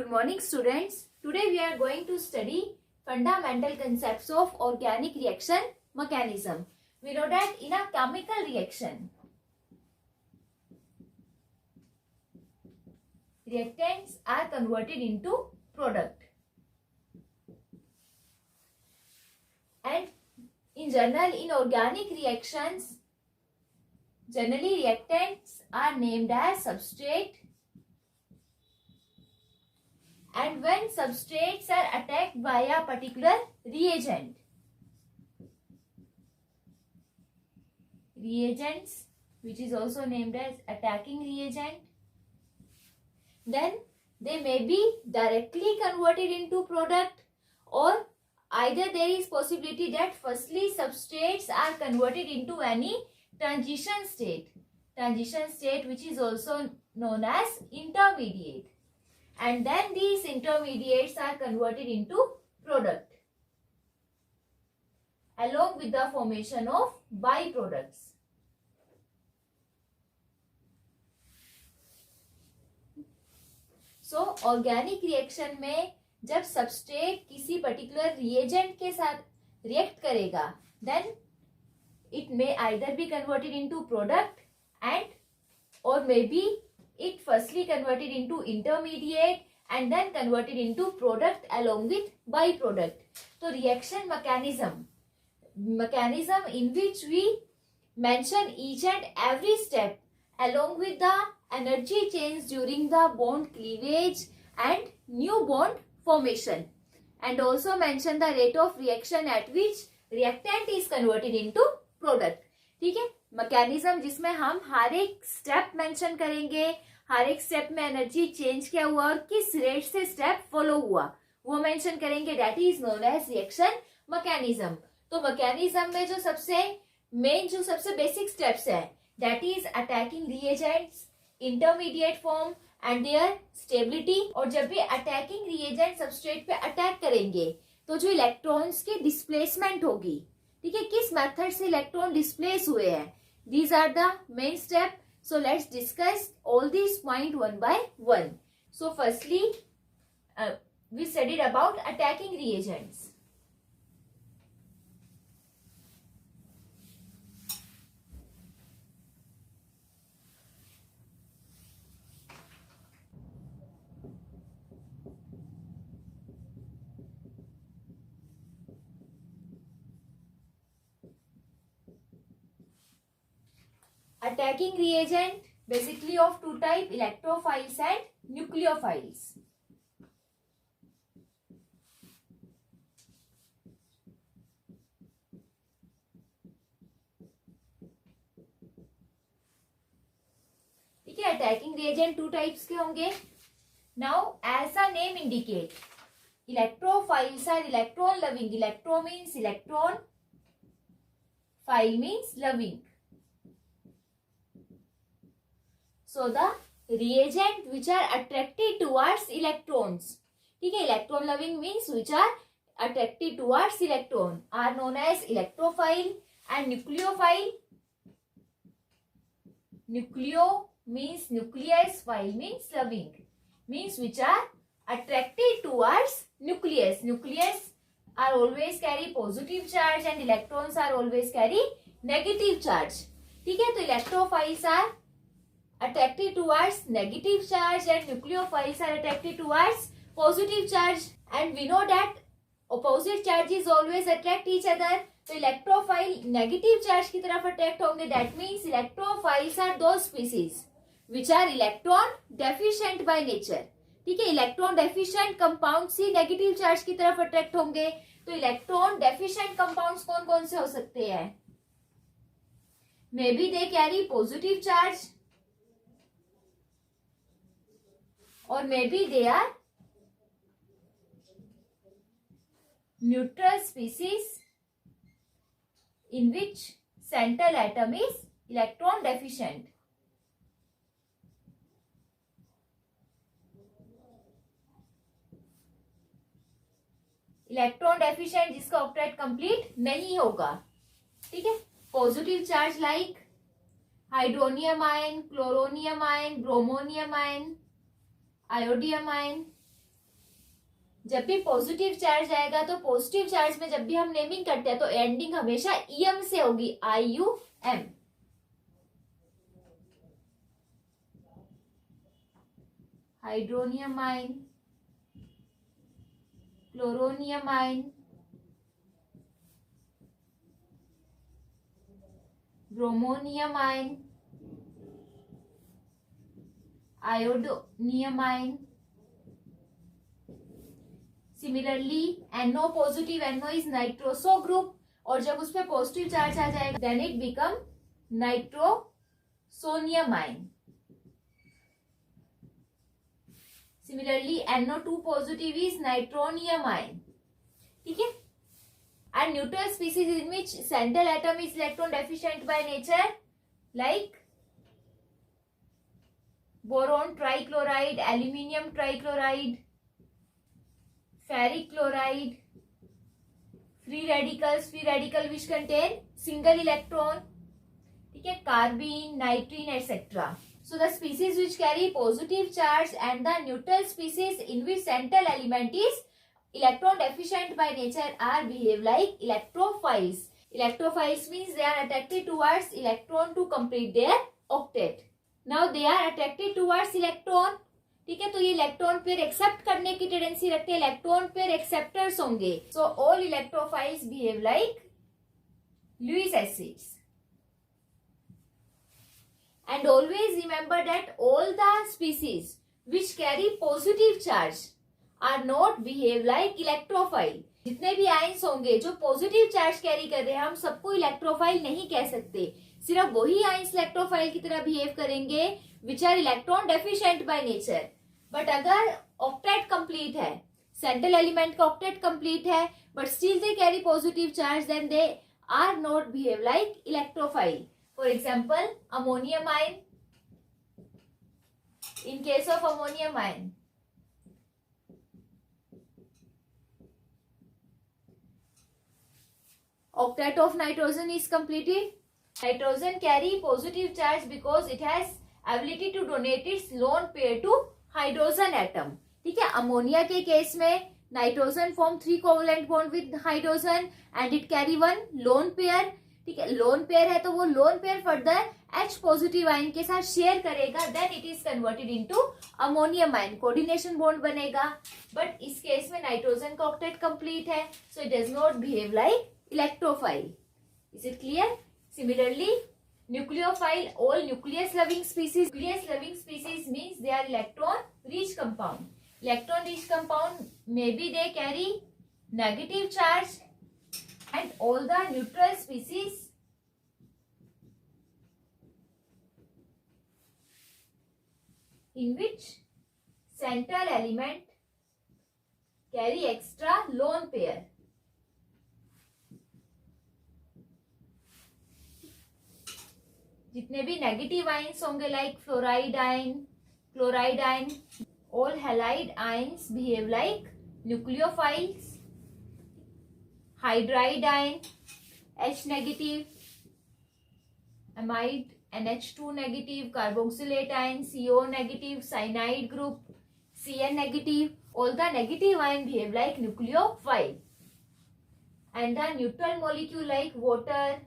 Good morning, students. Today we are going to study fundamental concepts of organic reaction mechanism. We know that in a chemical reaction, reactants are converted into product. And in general, in organic reactions, generally reactants are named as substrate. And when substrates are attacked by a particular reagents, which is also named as attacking reagent, then they may be directly converted into product, or either there is possibility that firstly substrates are converted into any transition state which is also known as intermediate, and then these intermediates are converted into product along with the formation of byproducts. So organic reaction में जब substrate किसी particular reagent के साथ react करेगा, then it may either be converted into product and और may be it firstly converted into intermediate and then converted into product along with byproduct. So reaction mechanism in which we mention each and every step along with the energy change during the bond cleavage and new bond formation, and also mention the rate of reaction at which reactant is converted into product. ठीक है, mechanism जिसमें हम हर एक step mention करेंगे, हर एक step में energy change क्या हुआ और किस रेट से स्टेप फॉलो हुआ वो मेंशन करेंगे. That is known as reaction mechanism. तो मैकेनिज्म में जो सबसे मेन जो सबसे बेसिक स्टेप्स है, that is attacking reagents, intermediate form and their stability. और जब भी अटैकिंग रिएजेंट सबस्ट्रेट पे अटैक करेंगे तो जो इलेक्ट्रॉन्स की डिस्प्लेसमेंट होगी, ठीक है, किस मेथड से इलेक्ट्रॉन डिस्प्लेस हुए हैं, these are the main step. So let's discuss all these point one by one. So firstly, we studied about attacking reagents. Attacking reagent basically of two type, electrophiles and nucleophiles. ठीक है, attacking reagent to types के होंगे. Now as a name indicate, electrophiles are electron loving. Electro means electron, phile means loving. So the reagent which are attracted towards electrons, ठीक है, electron loving means which are attracted towards electron are known as electrophile and nucleophile. Nucleo means nucleus, phile means loving, means which are attracted towards nucleus. Nucleus are always carry positive charge and electrons are always carry negative charge. ठीक है, तो electrophiles are attracted towards negative charge and nucleophiles are attracted towards positive charge, and we know that opposite charges always attract each other. तो electrophile negative charge की तरफ attract होंगे. that means electrophiles are those species which are electron deficient by nature. ठीक है, electron deficient compounds ही negative charge की तरफ attract होंगे. तो इलेक्ट्रॉन डेफिशिएंट कंपाउंड्स कौन कौन से हो सकते हैं? मे be they carry positive charge or maybe they are neutral species in which central atom is electron deficient. Electron deficient जिसका ऑक्टेट कंप्लीट नहीं होगा. ठीक है, positive charge like hydronium ion, chloronium ion, bromonium ion, iodium ion, जब भी positive charge आएगा तो positive charge में जब भी हम नेमिंग करते हैं तो एंडिंग हमेशा ईएम से होगी, IUM। Hydronium ion, chloronium ion, bromonium ion, iodonium ion. Similarly NO positive, NO is nitroso group, और जब उस पर पॉजिटिव चार्ज आ जाएगा then it become nitrosonium ion. Similarly NO2 positive is nitronium ion, ठीक है। And neutral species in which central atom is electron deficient by nature, like boron trichloride, aluminium trichloride, ferric chloride, free radical which contain single electron, ठीक है, carbene, nitrine, etc. So the species which carry positive charge and the neutral species in which central element is electron deficient by nature are behave like electrophiles. Electrophiles means they are attracted towards electron to complete their octet. Now they are attracted towards electron, ठीक है, तो ये electron pair accept करने की tendency रखते हैं, electron pair acceptors होंगे। So all electrophiles behave like Lewis acids. And always remember that all the species which carry positive charge are not behave like electrophile. जितने भी आयंस होंगे जो positive charge carry कर रहे हैं हम सबको इलेक्ट्रोफाइल नहीं कह सकते, सिर्फ वही आयंस इलेक्ट्रोफाइल की तरह बिहेव करेंगे which are electron deficient by nature. But अगर ऑक्टेट कंप्लीट है, सेंट्रल एलिमेंट का ऑक्टेट कंप्लीट है but still they carry positive charge, then they are not behave like electrophile. For example, ammonium ion. In case of ammonium ion, octet of nitrogen is completed. Nitrogen carry positive charge because it has ability to donate its lone pair to hydrogen atom. ठीक है, ammonia के case में nitrogen form 3 covalent bond with hydrogen and it carry 1 lone pair, ठीक है। Lone pair है तो वो lone pair further H positive ion के साथ शेयर करेगा, then it is converted into ammonium ion, coordination bond बनेगा। बट इस केस में नाइट्रोजन का ऑक्टेट कंप्लीट है, so it does not behave like electrophile. Is it clear? Similarly nucleophile, all nucleus loving species. Nucleus loving species means they are electron rich compound. Electron rich compound may be they carry negative charge, and all the neutral species in which central element carry extra lone pair. जितने भी negative ions होंगे like fluoride ion, chloride ion, all halide ions behave like nucleophiles. Hydride ion, H negative, amide NH2 negative, carboxylate ion CO negative, cyanide group Cn negative. All the negative ion behave like nucleophile. And the neutral molecule like water,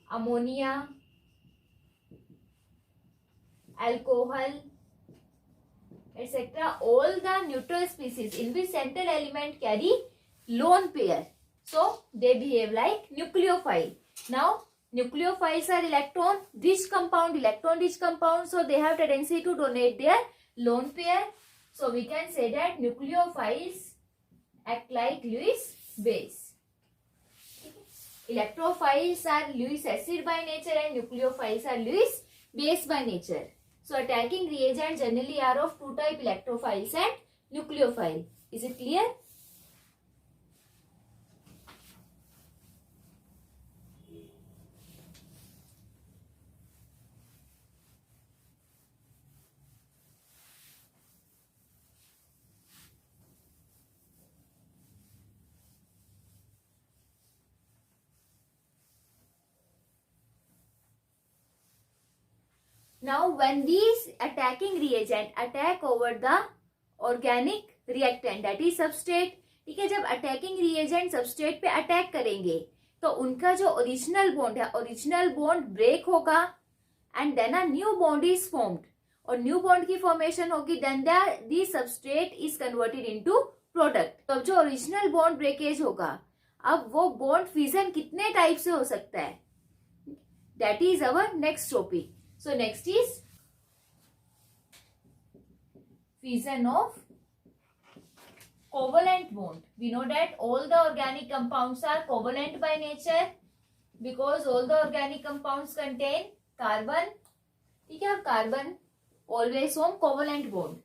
ammonia, alcohol, etc. All the neutral species in which central element carry lone pair, so they behave like nucleophile. Now nucleophiles are electron rich compound, so they have tendency to donate their lone pair. So we can say that nucleophiles act like Lewis base. Electrophiles are Lewis acid by nature and nucleophiles are Lewis base by nature. So attacking reagents generally are of two type, electrophiles and nucleophile. Is it clear? Now when these attacking reagent attack over the organic reactant that is substrate. ठीक है, जब attacking reagent substrate पे attack करेंगे तो उनका जो original bond है, original bond break होगा and then a new bond is formed, और न्यू बॉन्ड की फॉर्मेशन होगी, then the substrate is converted into product. तो जो ओरिजिनल बॉन्ड ब्रेकेज होगा, अब वो बॉन्ड फ्यूजन कितने टाइप से हो सकता है, that is our next topic. So next is fusion of covalent bond. We know that all the organic compounds are covalent by nature because all the organic compounds contain carbon. ठीक है, carbon always form covalent bond.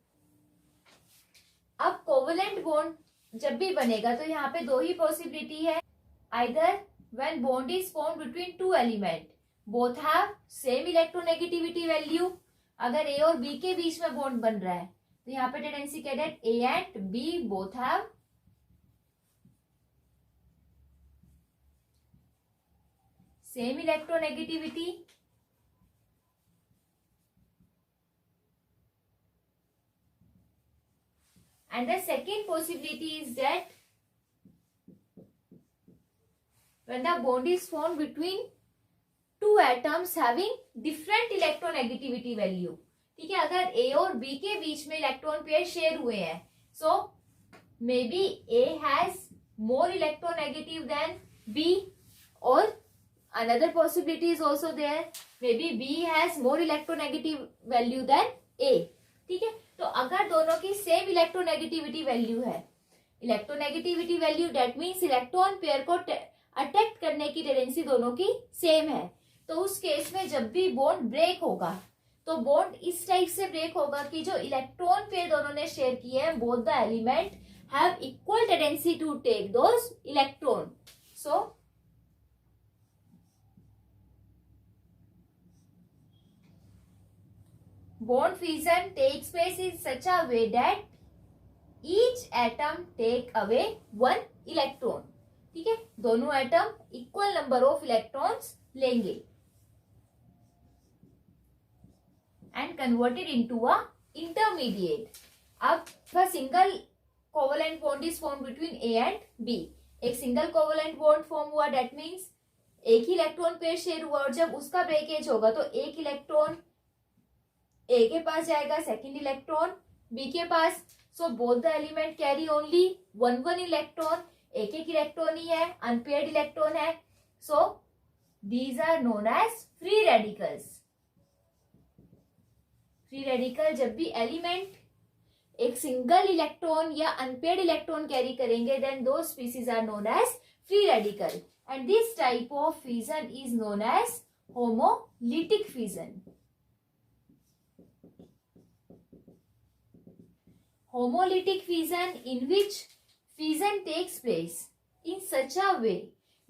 अब covalent bond जब भी बनेगा तो यहाँ पे दो ही पॉसिबिलिटी है, either when bond is form between two element both have same electronegativity value. अगर ए और बी के बीच में बॉन्ड बन रहा है तो यहाँ पे टेंडेंसी क्या है, A and B both have same electronegativity and the second possibility is that when the bond is formed between two atoms having different electronegativity value। ठीक है, अगर ए और बी के बीच में इलेक्ट्रॉन पेयर शेयर हुए हैं, so may be A has more electronegative then B, और another possibility is also there, may be B has more electronegative value than A. ठीक है, तो अगर दोनों की सेम इलेक्ट्रोनेगेटिविटी वैल्यू है, electronegativity value that means electron pair को attract करने की टेंडेंसी दोनों की सेम है, तो उस केस में जब भी बॉन्ड ब्रेक होगा तो बॉन्ड इस टाइप से ब्रेक होगा कि जो इलेक्ट्रॉन पेयर दोनों ने शेयर किए हैं, both the element have equal tendency to take those electron. So bond fusion takes place in such a way that each atom take away one electron। ठीक है, दोनों atom equal number of electrons लेंगे and converted into a intermediate। अब single covalent bond is form between A and B, एक single covalent bond form हुआ, that means एक ही electron pair share हुआ, और जब उसका ब्रेकेज होगा तो एक इलेक्ट्रॉन ए के पास जाएगा, सेकेंड इलेक्ट्रॉन बी के पास। So both the element carry only one one electron, एक एक इलेक्ट्रॉन ही है, अनपेयर्ड इलेक्ट्रॉन है। So these are known as free radicals. Free radical जब भी एलिमेंट एक सिंगल इलेक्ट्रॉन या अनपेयर्ड इलेक्ट्रॉन कैरी करेंगे, देन दो species are known as free radical, and this type of fusion is known as homolytic fusion. Homolytic fusion in which fusion takes place in such a way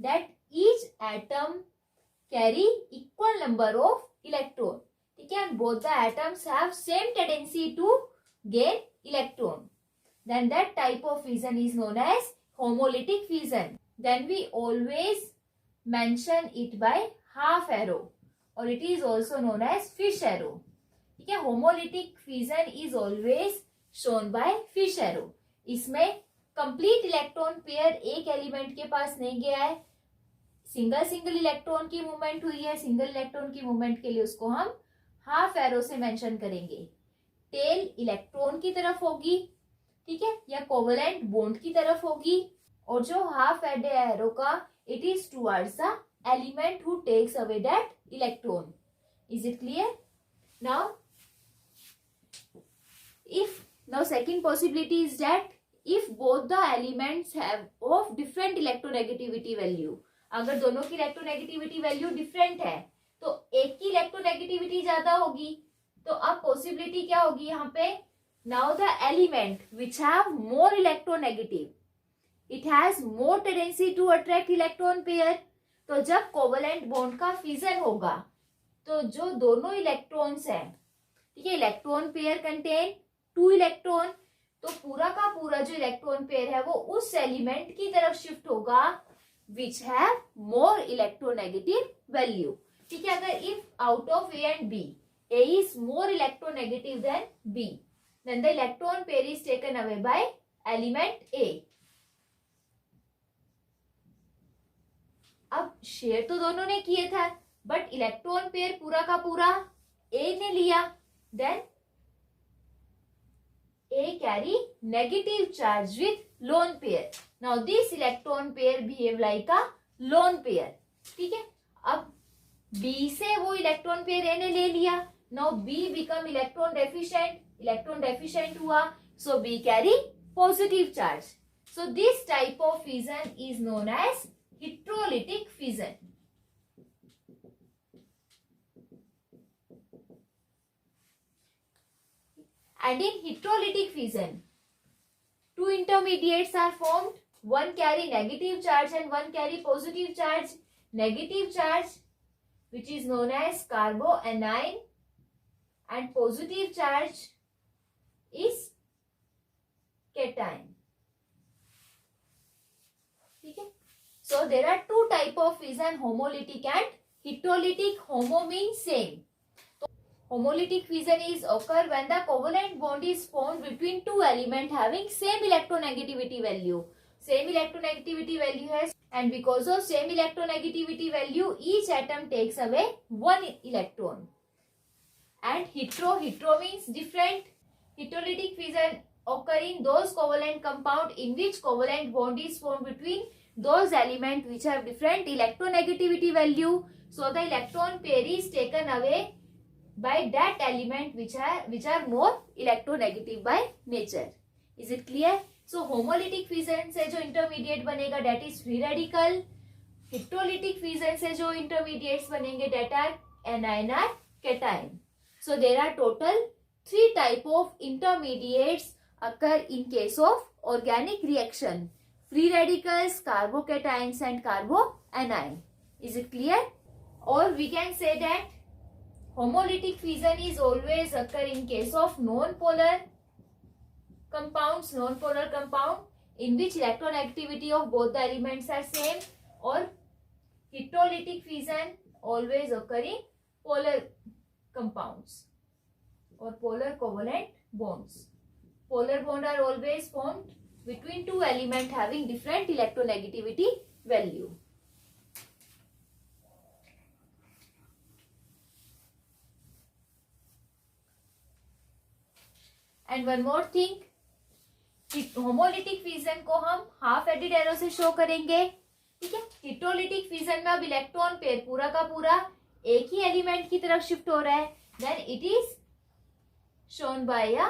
that each atom carry equal number of electron। ठीक है, and both the atoms have same tendency to gain electron, then that type of fusion is known as homolytic fusion। Then we always mention it by half arrow, or it is also known as fish arrow। ठीक है, homolytic fusion is always shown by fish arrow। इसमें complete electron pair एक element के पास नहीं गया है, single single electron की movement हुई है, सिंगल इलेक्ट्रॉन की मूवमेंट के लिए उसको हम हाफ एरो से मेंशन करेंगे। टेल इलेक्ट्रॉन की तरफ होगी, ठीक है, या कोवलेंट बॉन्ड की तरफ होगी, और जो हाफ एरो का it is towards the element who takes away that electron. Is it clear? Now Now second possibility is that if both the elements have of different electronegativity value, अगर दोनों की electronegativity value different है तो एक की electronegativity ज्यादा होगी, तो अब पॉसिबिलिटी क्या होगी यहाँ पे, now the element which have more electronegative it has more tendency to attract electron pair. तो जब कोवलेंट बॉन्ड का फ्यूजन होगा तो जो दोनों इलेक्ट्रॉन्स हैं, ठीक है, electron pair contain two electron, तो पूरा का पूरा जो इलेक्ट्रॉन पेयर है वो उस एलिमेंट की तरफ शिफ्ट होगा which have more electronegative value. ठीक है, अगर if out of A and B A is more electronegative then B, then the electron pair is taken away by element A. अब शेयर तो दोनों ने किए था, बट इलेक्ट्रॉन पेयर पूरा का पूरा A ने लिया, then A carry negative charge with lone pair. Now this electron pair behave like a lone pair. ठीक है, अब B से वो इलेक्ट्रॉन पेयर A ने ले लिया. Now B become electron deficient हुआ, so B carry positive charge. So this type of fission is known as heterolytic fission. And in heterolytic fission, two intermediates are formed. One carry negative charge and one carry positive charge. Negative charge, which is known as carboanion, and positive charge is cation. Okay? So there are two type of fission, homolytic and heterolytic. Homo means same. Homolytic fission is occur when the covalent bond is formed between two elements having same electronegativity value. Same electronegativity value has, and because of same electronegativity value, each atom takes away one electron. And hetero means different. Heterolytic fission occur in those covalent compound in which covalent bond is formed between those elements which have different electronegativity value. So the electron pair is taken away by that element which are more electronegative by nature. Is it clear? So homolytic fission से जो intermediate बनेगा that is free radical. Heterolytic fission से जो intermediates बनेंगे that are anion or cation. So there are total 3 type of intermediates occur in case of organic reaction: free radicals, carbocations and carboanion. Is it clear? Or we can say that homolytic fission is always occur in case of non-polar compounds, non-polar compound in which electronegativity of both the elements are same. Or heterolytic fission always occur in polar compounds or polar covalent bonds. Polar bonds are always formed between two elements having different electronegativity value. And one more thing, homolytic fission को हम half added arrow से show करेंगे. ठीक है, heterolytic fission में अब electron pair पूरा का पूरा एक ही एलिमेंट की तरफ शिफ्ट हो रहा है, then it is shown by a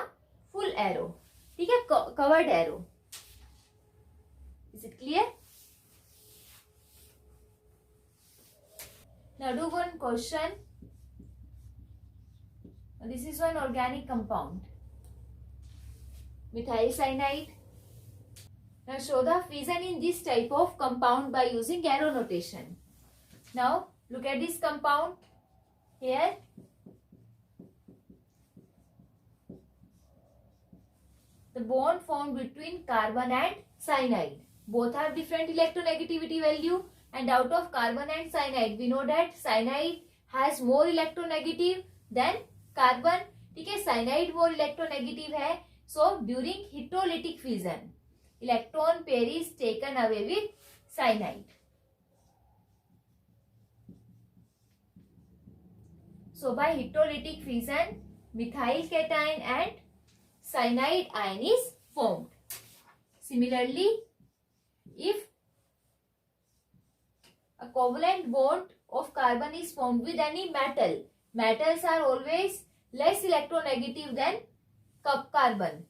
full arrow. ठीक है, curved arrow. Is it clear? Now do one question. This is one organic compound, methyl cyanide. Now show the fission in this type of compound by using arrow notation. Now look at this compound here. The bond formed between carbon and cyanide. Both have different electronegativity value, and out of carbon and cyanide we know that cyanide has more electronegative than carbon. ठीक है, cyanide more electronegative है. So during heterolytic fission, electron pair is taken away with cyanide. So by heterolytic fission, methyl cation and cyanide ion is formed. Similarly, if a covalent bond of carbon is formed with any metal, metals are always less electronegative than carbon.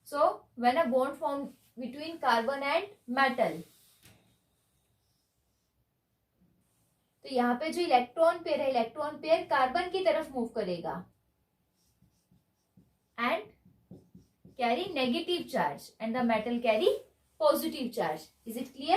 So when a bond formed between carbon and metal, तो यहाँ पे जो electron pair है, electron pair carbon की तरफ move करेगा and carry negative charge, and the metal carry positive charge. Is it clear?